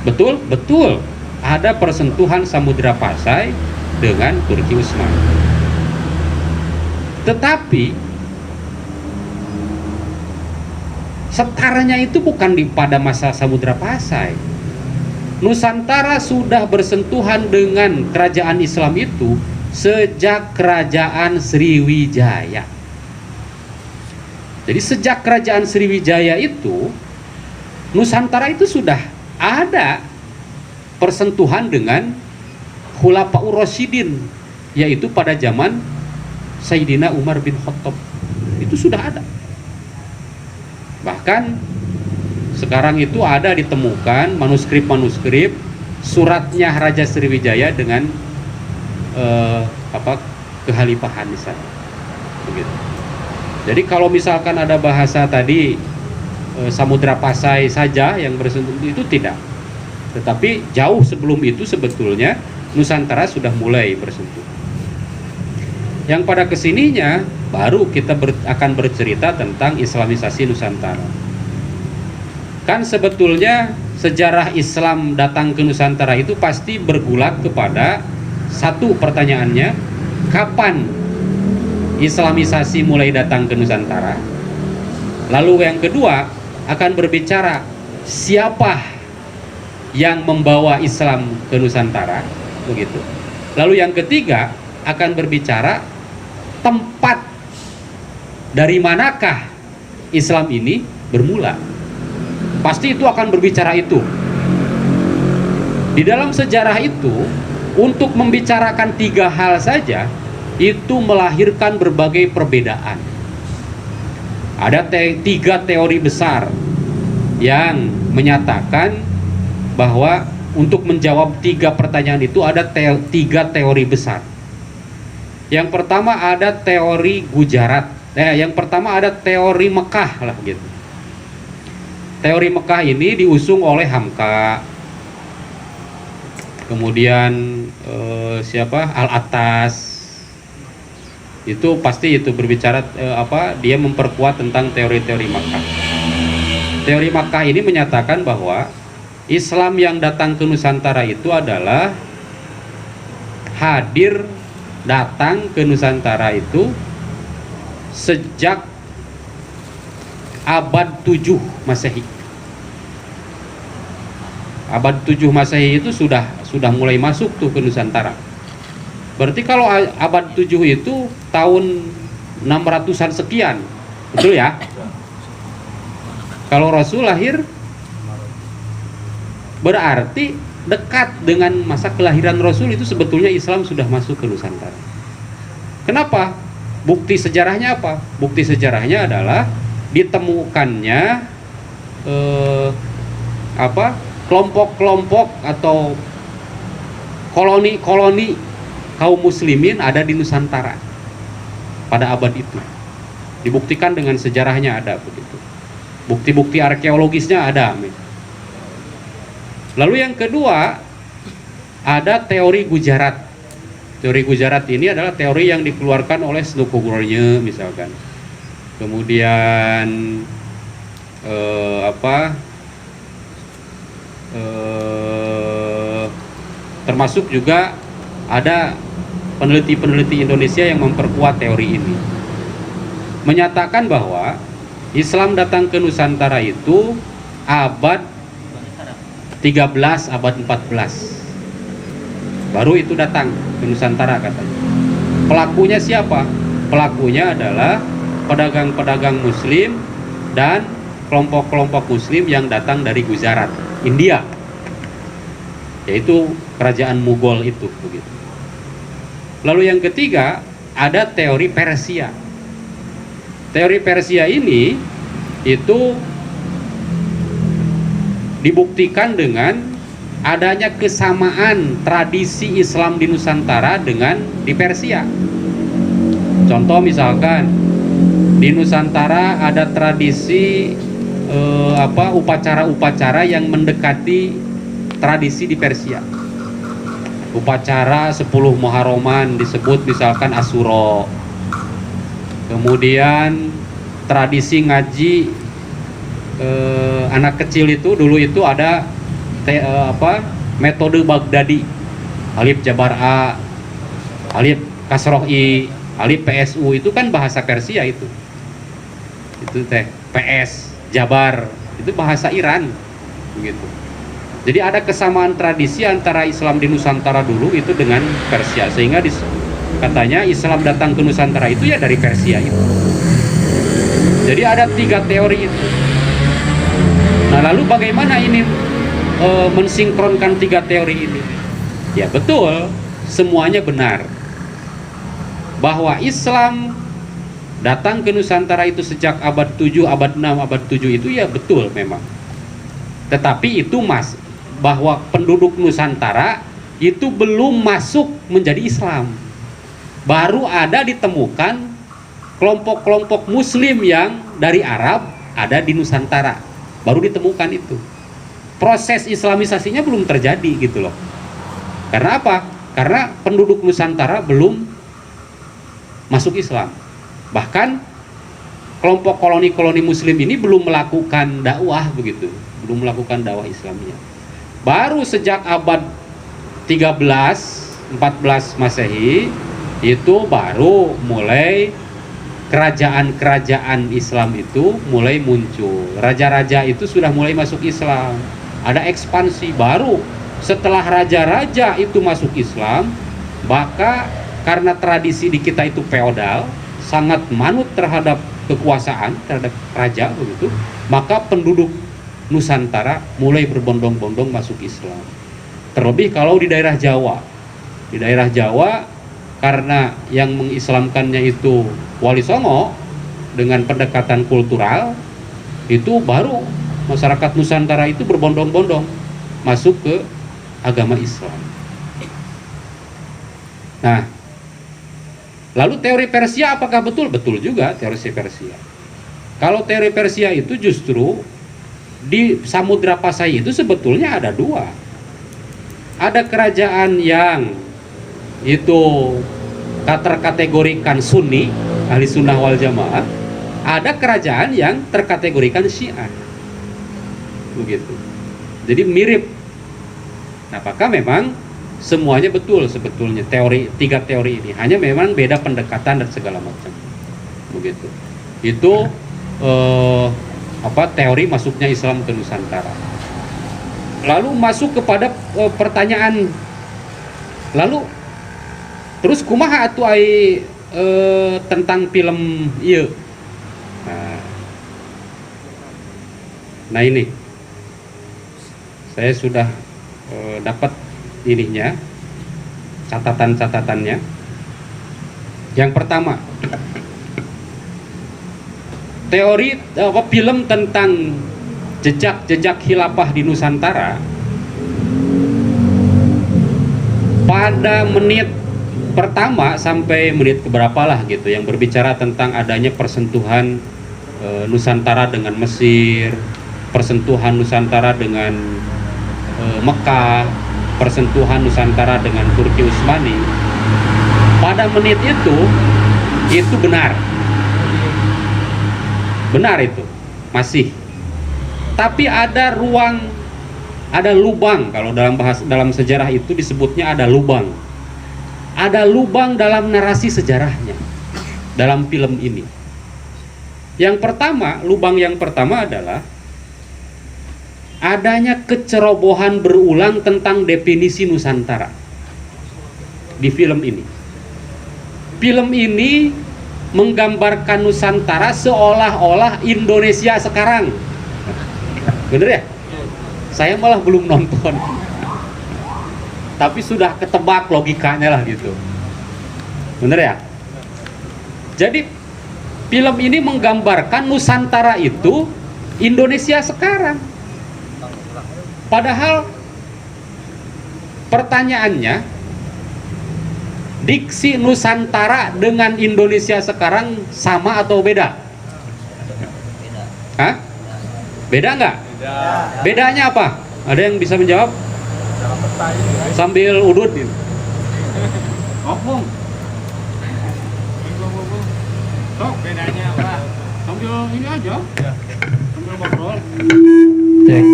Betul? Betul. Ada persentuhan Samudra Pasai dengan Turki Utsmani. Tetapi setaranya itu bukan pada masa Samudra Pasai. Nusantara sudah bersentuhan dengan kerajaan Islam itu sejak Kerajaan Sriwijaya. Jadi sejak Kerajaan Sriwijaya itu Nusantara itu sudah ada persentuhan dengan Khulafaur Rasyidin, yaitu pada zaman Sayyidina Umar bin Khattab. Itu sudah ada. Bahkan sekarang itu ada ditemukan manuskrip-manuskrip suratnya Raja Sriwijaya dengan kehalifahan di sana. Begitu. Jadi kalau misalkan ada bahasa tadi Samudra Pasai saja yang bersentuh, itu tidak. Tetapi jauh sebelum itu sebetulnya Nusantara sudah mulai bersentuh. Yang pada kesininya baru kita akan bercerita tentang Islamisasi Nusantara. Kan sebetulnya sejarah Islam datang ke Nusantara itu pasti bergulat kepada satu pertanyaannya, kapan Islamisasi mulai datang ke Nusantara? Lalu yang kedua akan berbicara siapa yang membawa Islam ke Nusantara, begitu. Lalu yang ketiga akan berbicara tempat dari manakah Islam ini bermula. Pasti itu akan berbicara itu. Di dalam sejarah itu, untuk membicarakan tiga hal saja, itu melahirkan berbagai perbedaan. Ada tiga teori besar yang menyatakan bahwa untuk menjawab tiga pertanyaan itu ada tiga teori besar. Yang pertama ada teori Gujarat. Yang pertama ada teori Mekah lah gitu. Teori Mekah ini diusung oleh Hamka, kemudian Al-Attas, itu pasti itu berbicara dia memperkuat tentang teori-teori Makkah. Teori Makkah ini menyatakan bahwa Islam yang datang ke Nusantara itu adalah datang ke Nusantara itu sejak abad 7 Masehi. Abad 7 Masehi itu sudah mulai masuk tuh ke Nusantara. Berarti kalau abad 7 itu tahun 600-an sekian. Betul ya? Kalau Rasul lahir berarti dekat dengan masa kelahiran Rasul itu sebetulnya Islam sudah masuk ke Nusantara. Kenapa? Bukti sejarahnya apa? Bukti sejarahnya adalah ditemukannya kelompok-kelompok atau koloni-koloni kaum muslimin ada di Nusantara pada abad itu. Dibuktikan dengan sejarahnya ada begitu. bukti-bukti arkeologisnya ada. Lalu yang kedua, ada teori Gujarat. Teori Gujarat ini adalah teori yang dikeluarkan oleh Snukogorje misalkan. Kemudian termasuk juga ada peneliti-peneliti Indonesia yang memperkuat teori ini, menyatakan bahwa Islam datang ke Nusantara itu abad 13, abad 14 baru itu datang ke Nusantara katanya. Pelakunya siapa? Pelakunya adalah pedagang-pedagang Muslim dan kelompok-kelompok Muslim yang datang dari Gujarat, India, yaitu kerajaan Mughal itu begitu. Lalu yang ketiga ada teori Persia. Teori Persia ini itu dibuktikan dengan adanya kesamaan tradisi Islam di Nusantara dengan di Persia. Contoh misalkan di Nusantara ada tradisi upacara-upacara yang mendekati tradisi di Persia. Upacara 10 Muharraman disebut misalkan Asyura. Kemudian tradisi ngaji anak kecil itu dulu itu ada metode Baghdadi, alif jabar A, alif kasroh I, alif PSU, itu kan bahasa Persia itu teh PS jabar itu bahasa Iran begitu. Jadi ada kesamaan tradisi antara Islam di Nusantara dulu itu dengan Persia, sehingga katanya Islam datang ke Nusantara itu ya dari Persia itu. Jadi ada 3 teori itu. Nah lalu bagaimana ini mensinkronkan 3 teori ini? Ya betul, semuanya benar bahwa Islam datang ke Nusantara itu sejak abad 7, abad 6, abad 7 itu ya betul memang. Tetapi itu bahwa penduduk Nusantara itu belum masuk menjadi Islam. Baru ada ditemukan kelompok-kelompok Muslim yang dari Arab ada di Nusantara. Baru ditemukan itu. Proses Islamisasinya belum terjadi gitu loh. Karena apa? Karena penduduk Nusantara belum masuk Islam. Bahkan kelompok koloni-koloni Muslim ini belum melakukan dakwah begitu, belum melakukan dakwah Islamnya. Baru sejak abad 13, 14 Masehi itu baru mulai kerajaan-kerajaan Islam itu mulai muncul. Raja-raja itu sudah mulai masuk Islam. Ada ekspansi baru setelah raja-raja itu masuk Islam, maka karena tradisi di kita itu feodal, sangat manut terhadap kekuasaan, terhadap raja begitu, maka penduduk Nusantara mulai berbondong-bondong masuk Islam. Terlebih kalau di daerah Jawa. Di daerah Jawa karena yang mengislamkannya itu Wali Songo dengan pendekatan kultural, itu baru masyarakat Nusantara itu berbondong-bondong masuk ke agama Islam. Nah, lalu teori Persia apakah betul? Betul juga teori Persia. Kalau teori Persia itu justru di Samudra Pasai itu sebetulnya ada 2. Ada kerajaan yang itu terkategorikan Sunni, ahli sunnah wal jamaah. Ada kerajaan yang terkategorikan Syiah. Begitu. Jadi mirip. Nah, apakah memang semuanya betul sebetulnya teori 3 teori ini, hanya memang beda pendekatan dan segala macam. Begitu. Itu teori masuknya Islam ke Nusantara. Lalu masuk kepada pertanyaan, lalu terus kumaha atuh ai tentang film ieu. Nah ini saya sudah dapat ininya, catatan-catatannya. Yang pertama, teori film tentang jejak-jejak khilafah di Nusantara pada menit pertama sampai menit keberapa lah gitu, yang berbicara tentang adanya persentuhan Nusantara dengan Mesir, persentuhan Nusantara dengan Mekah, persentuhan Nusantara dengan Turki Utsmani, pada menit itu benar itu masih, tapi ada ruang, ada lubang. Kalau dalam sejarah itu disebutnya ada lubang dalam narasi sejarahnya dalam film ini. Lubang yang pertama adalah adanya kecerobohan berulang tentang definisi Nusantara di film ini. Film ini menggambarkan Nusantara seolah-olah Indonesia sekarang. Bener ya? Saya malah belum nonton, tapi sudah ketebak logikanya lah gitu. Bener ya? Jadi film ini menggambarkan Nusantara itu Indonesia sekarang. Padahal pertanyaannya, diksi Nusantara dengan Indonesia sekarang sama atau beda? Hah? Beda nggak? Bedanya apa? Ada yang bisa menjawab? Sambil udut gitu. Ngomong. Sok, bedanya apa? Sambil ini aja. Sambil ngobrol. Cek.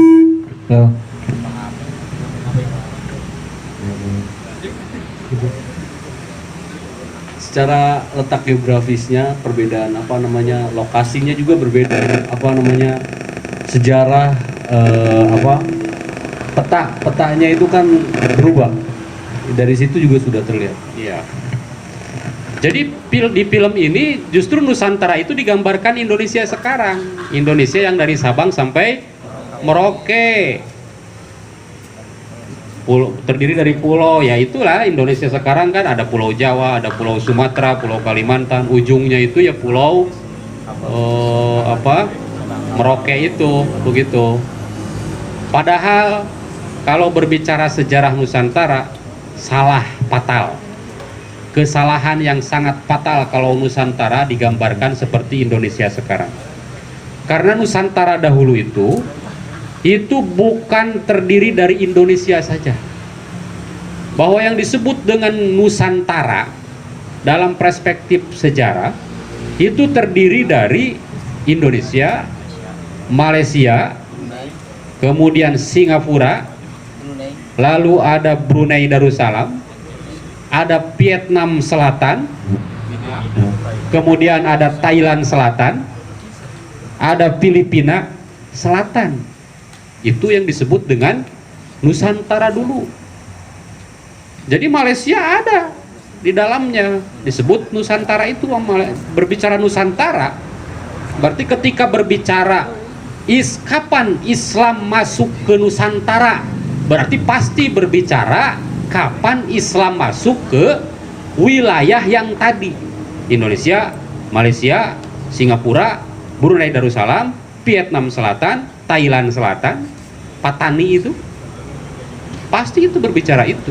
Tuh. Secara letak geografisnya perbedaan, lokasinya juga berbeda, sejarah, petanya itu kan berubah, dari situ juga sudah terlihat. Iya. Jadi di film ini justru Nusantara itu digambarkan Indonesia sekarang, Indonesia yang dari Sabang sampai Merauke, terdiri dari pulau, ya itulah Indonesia sekarang kan. Ada Pulau Jawa, ada Pulau Sumatera, Pulau Kalimantan, ujungnya itu ya Pulau Merauke itu, begitu. Padahal kalau berbicara sejarah Nusantara, salah fatal, kesalahan yang sangat fatal kalau Nusantara digambarkan seperti Indonesia sekarang. Karena Nusantara dahulu itu bukan terdiri dari Indonesia saja. Bahwa yang disebut dengan Nusantara dalam perspektif sejarah itu terdiri dari Indonesia, Malaysia, kemudian Singapura, lalu ada Brunei Darussalam, ada Vietnam Selatan, kemudian ada Thailand Selatan, ada Filipina Selatan. Itu yang disebut dengan Nusantara dulu. Jadi Malaysia ada di dalamnya, disebut Nusantara itu. Berbicara Nusantara berarti ketika berbicara kapan Islam masuk ke Nusantara, berarti pasti berbicara kapan Islam masuk ke wilayah yang tadi: Indonesia, Malaysia, Singapura, Brunei Darussalam, Vietnam Selatan, Thailand Selatan, Patani, itu pasti itu berbicara itu.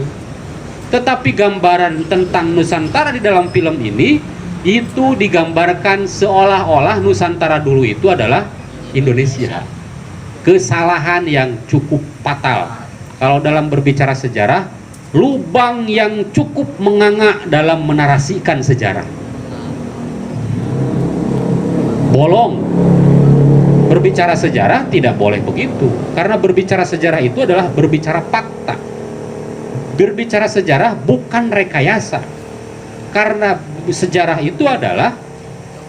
Tetapi gambaran tentang Nusantara di dalam film ini itu digambarkan seolah-olah Nusantara dulu itu adalah Indonesia. Kesalahan yang cukup fatal kalau dalam berbicara sejarah, lubang yang cukup menganga dalam menarasikan sejarah. Bolong. Berbicara sejarah tidak boleh begitu, karena berbicara sejarah itu adalah berbicara fakta. Berbicara sejarah bukan rekayasa, karena sejarah itu adalah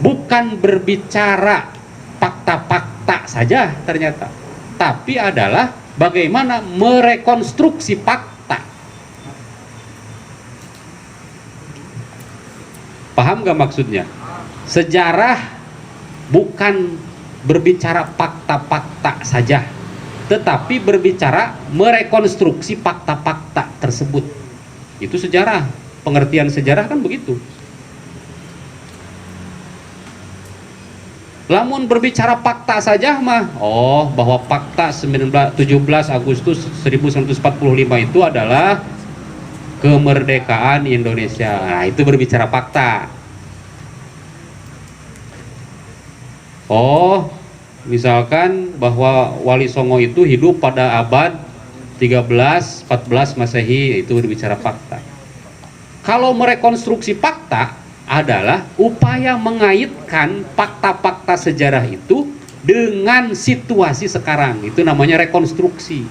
bukan berbicara fakta-fakta saja ternyata, tapi adalah bagaimana merekonstruksi fakta. Paham gak maksudnya? Sejarah bukan berbicara fakta-fakta saja, tetapi berbicara merekonstruksi fakta-fakta tersebut. Itu sejarah, pengertian sejarah kan begitu. Lamun berbicara fakta saja mah, bahwa fakta 17 Agustus 1945 itu adalah kemerdekaan Indonesia. Nah, itu berbicara fakta. Oh, misalkan bahwa Wali Songo itu hidup pada abad 13, 14 Masehi, itu berbicara fakta. Kalau merekonstruksi fakta adalah upaya mengaitkan fakta-fakta sejarah itu dengan situasi sekarang. Itu namanya rekonstruksi.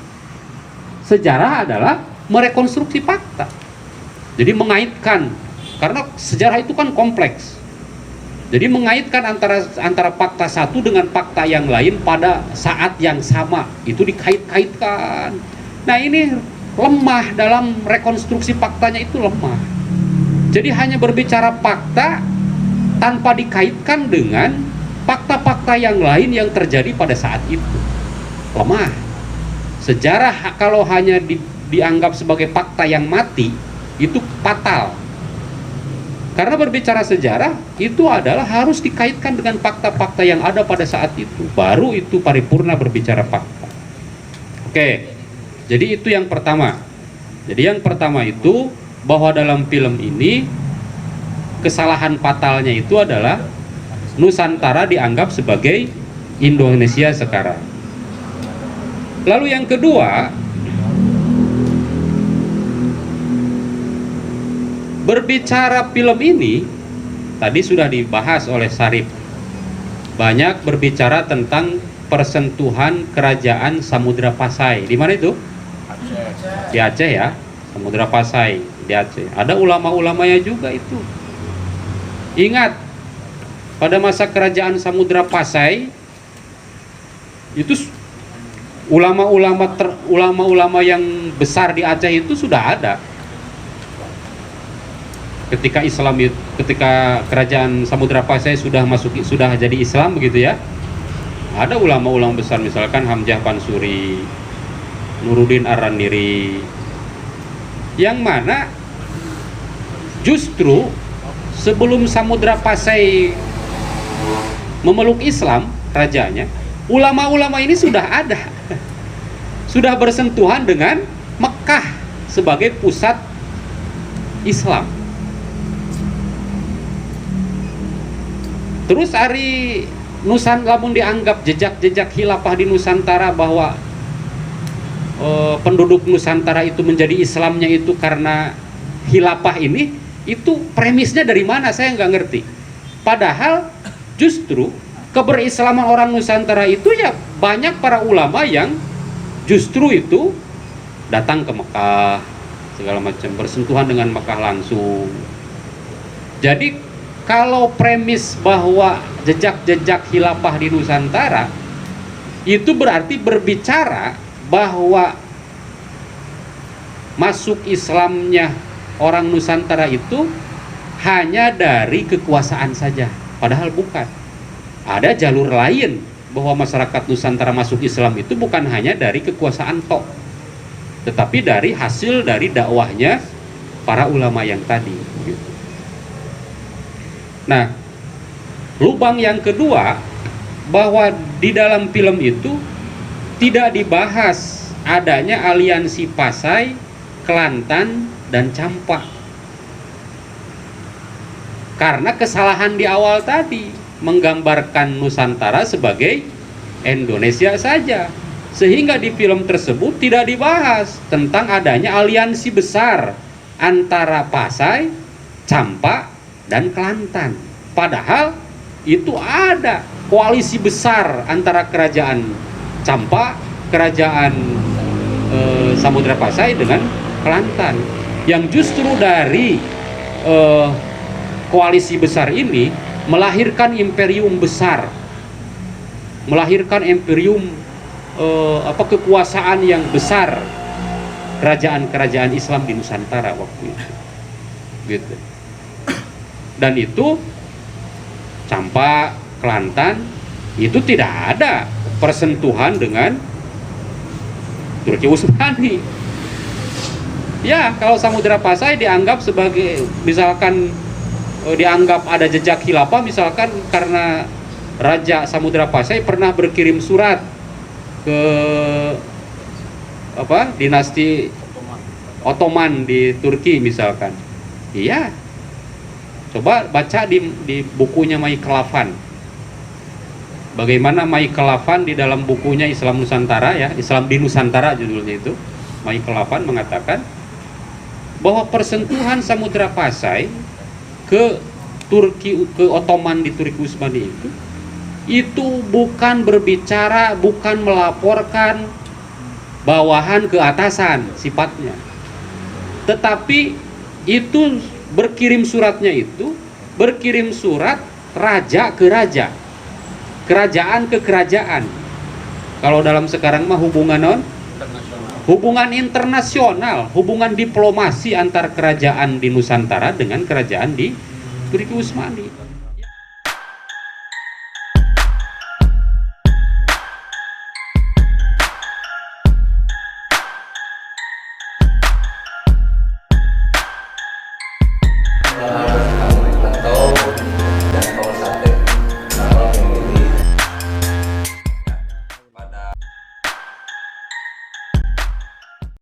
Sejarah adalah merekonstruksi fakta. Jadi mengaitkan, karena sejarah itu kan kompleks. Jadi mengaitkan antara fakta satu dengan fakta yang lain pada saat yang sama, itu dikait-kaitkan. Nah, ini lemah dalam rekonstruksi faktanya, itu lemah. Jadi hanya berbicara fakta tanpa dikaitkan dengan fakta-fakta yang lain yang terjadi pada saat itu. Lemah. Sejarah kalau hanya dianggap sebagai fakta yang mati, itu fatal. Karena berbicara sejarah itu adalah harus dikaitkan dengan fakta-fakta yang ada pada saat itu. Baru itu paripurna berbicara fakta. Oke, jadi itu yang pertama. Jadi yang pertama itu bahwa dalam film ini kesalahan fatalnya itu adalah Nusantara dianggap sebagai Indonesia sekarang. Lalu yang kedua, berbicara film ini tadi sudah dibahas oleh Sarip. Banyak berbicara tentang persentuhan kerajaan Samudra Pasai. Di mana itu? Aceh. Di Aceh ya, Samudra Pasai di Aceh. Ada ulama-ulamanya juga itu. Ingat, pada masa kerajaan Samudra Pasai itu ulama-ulama yang besar di Aceh itu sudah ada. Ketika ketika kerajaan Samudra Pasai sudah jadi Islam begitu ya, ada ulama-ulama besar, misalkan Hamzah Pansuri, Nuruddin Ar-Raniri, yang mana justru sebelum Samudra Pasai memeluk Islam rajanya, ulama-ulama ini sudah ada, sudah bersentuhan dengan Mekah sebagai pusat Islam. Terus hari lamun dianggap jejak-jejak khilafah di Nusantara bahwa penduduk Nusantara itu menjadi Islamnya itu karena khilafah ini, itu premisnya dari mana saya nggak ngerti. Padahal justru keberislaman orang Nusantara itu ya banyak para ulama yang justru itu datang ke Mekah segala macam, bersentuhan dengan Mekah langsung. Jadi kalau premis bahwa jejak-jejak khilafah di Nusantara itu berarti berbicara bahwa masuk Islamnya orang Nusantara itu hanya dari kekuasaan saja, padahal bukan. Ada jalur lain bahwa masyarakat Nusantara masuk Islam itu bukan hanya dari kekuasaan tok, tetapi dari hasil dari dakwahnya para ulama yang tadi gitu. Nah, lubang yang kedua, bahwa di dalam film itu tidak dibahas adanya aliansi Pasai, Kelantan, dan Campak. Karena kesalahan di awal tadi, menggambarkan Nusantara sebagai Indonesia saja. Sehingga di film tersebut tidak dibahas tentang adanya aliansi besar antara Pasai, Campak, dan Kelantan. Padahal itu ada koalisi besar antara kerajaan Campak, kerajaan Samudra Pasai dengan Kelantan, yang justru dari koalisi besar ini melahirkan imperium besar, melahirkan imperium kekuasaan yang besar, kerajaan-kerajaan Islam di Nusantara waktu itu gitu. Dan itu Campak, Kelantan itu tidak ada persentuhan dengan Turki Utsmani. Ya, kalau Samudra Pasai dianggap sebagai, misalkan dianggap ada jejak khilafah, misalkan karena Raja Samudra Pasai pernah berkirim surat ke dinasti Ottoman di Turki misalkan. Iya. Coba baca di bukunya Mai Kelafan. bagaimana Michael Lavan di dalam bukunya Islam Nusantara ya, Islam di Nusantara judulnya itu, Michael Lavan mengatakan bahwa persentuhan Samudra Pasai ke Turki, ke Ottoman di Turki Utsmani itu bukan berbicara, bukan melaporkan bawahan ke atasan sifatnya, tetapi itu berkirim suratnya itu berkirim surat raja ke raja, kerajaan ke kerajaan. Kalau dalam sekarang mah hubungan internasional, hubungan diplomasi antar kerajaan di Nusantara dengan kerajaan di Turki Utsmani.